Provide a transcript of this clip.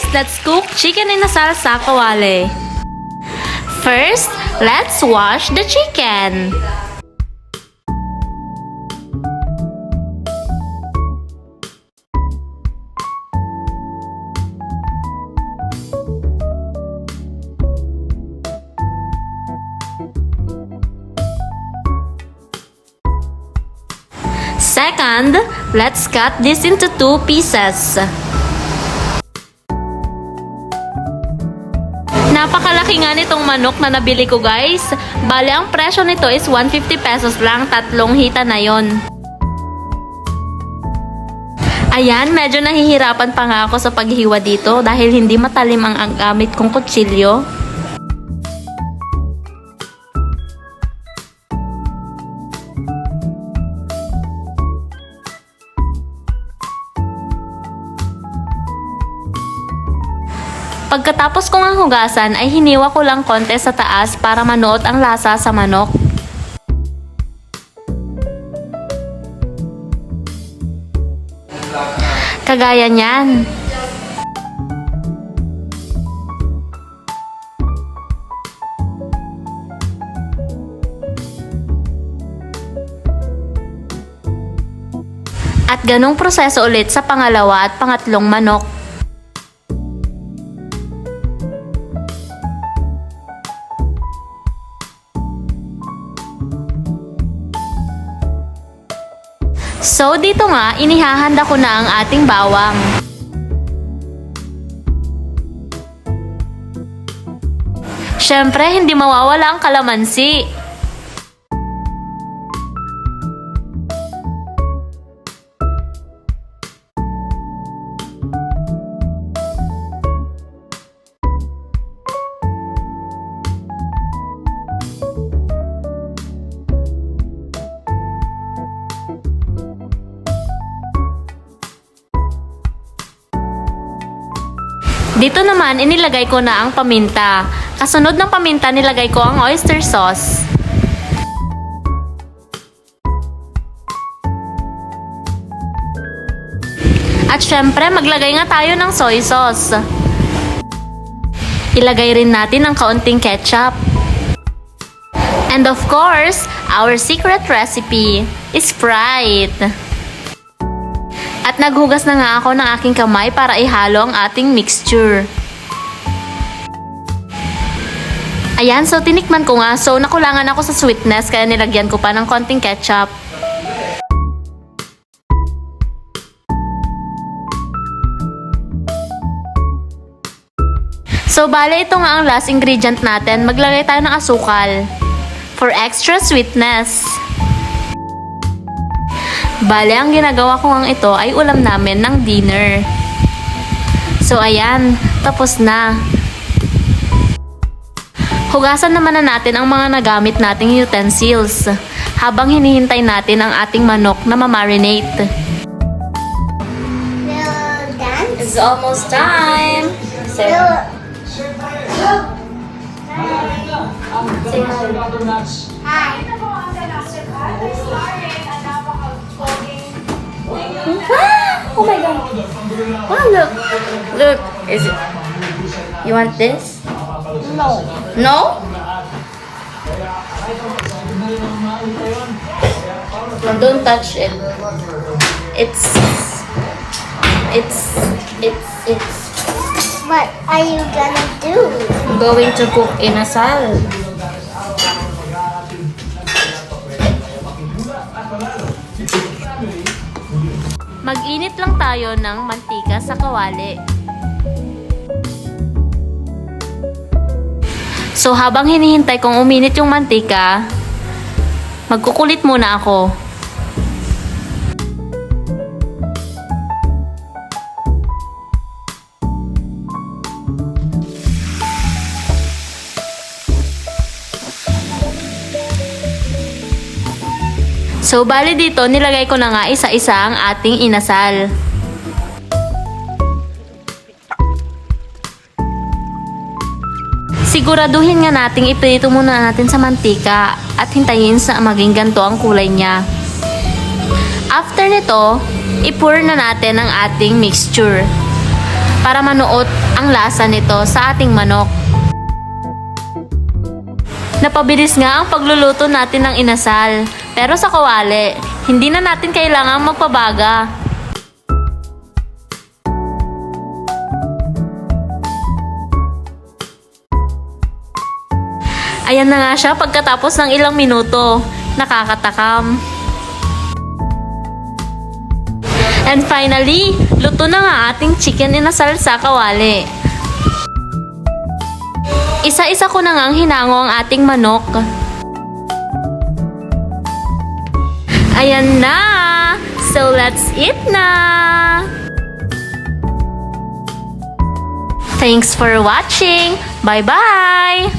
let's cook chicken inasal sa kawali. First, let's wash the chicken. Second, let's cut this into 2 pieces. Napakalaki nga nitong manok na nabili ko, guys. Bale, ang presyo nito is 150 pesos lang, 3 hita na yon. Ayan, medyo nahihirapan pa nga ako sa paghiwa dito dahil hindi matalim ang gamit kong kutsilyo. Pagkatapos kong ang hugasan ay hiniwa ko lang konti sa taas para manuot ang lasa sa manok. Kagaya niyan. At ganong proseso ulit sa pangalawa at pangatlong manok. So, dito nga, inihahanda ko na ang ating bawang. Syempre, hindi mawawala ang kalamansi. Dito naman, inilagay ko na ang paminta. Kasunod ng paminta, nilagay ko ang oyster sauce. At syempre, maglagay nga tayo ng soy sauce. Ilagay rin natin ang kaunting ketchup. And of course, our secret recipe is Sprite. At naghugas na nga ako ng aking kamay para ihalo ang ating mixture. Ayan, so tinikman ko nga. So nakulangan ako sa sweetness kaya nilagyan ko pa ng konting ketchup. So bale, ito nga ang last ingredient natin. Maglagay tayo ng asukal for extra sweetness. Bale, ang ginagawa ko nga ito ay ulam namin ng dinner. So, ayan. Tapos na. Hugasan naman na natin ang mga nagamit nating utensils habang hinihintay natin ang ating manok na ma-marinate. It's almost time. Say hi. Oh my god. Wow, look. Look. Is it? You want this? No. No? Don't touch it. It's. What are you gonna do? Going to cook inasal. Mag-init lang tayo ng mantika sa kawali. So habang hinihintay kong uminit yung mantika, magkukulit muna ako. So, bali dito, nilagay ko na nga isa-isa ang ating inasal. Siguraduhin nga nating iprito muna natin sa mantika at hintayin sa maging ganito ang kulay niya. After nito, i-pour na natin ang ating mixture. para manuot ang lasa nito sa ating manok. Napabilis nga ang pagluluto natin ng inasal, pero sa kawali, hindi na natin kailangang magpabaga. Ayan na nga siya pagkatapos ng ilang minuto. Nakakatakam. And finally, luto na nga ating chicken inasal sa kawali. Isa-isa ko na ngang hinango ang ating manok. Ayan na! So let's eat na! Thanks for watching! Bye-bye!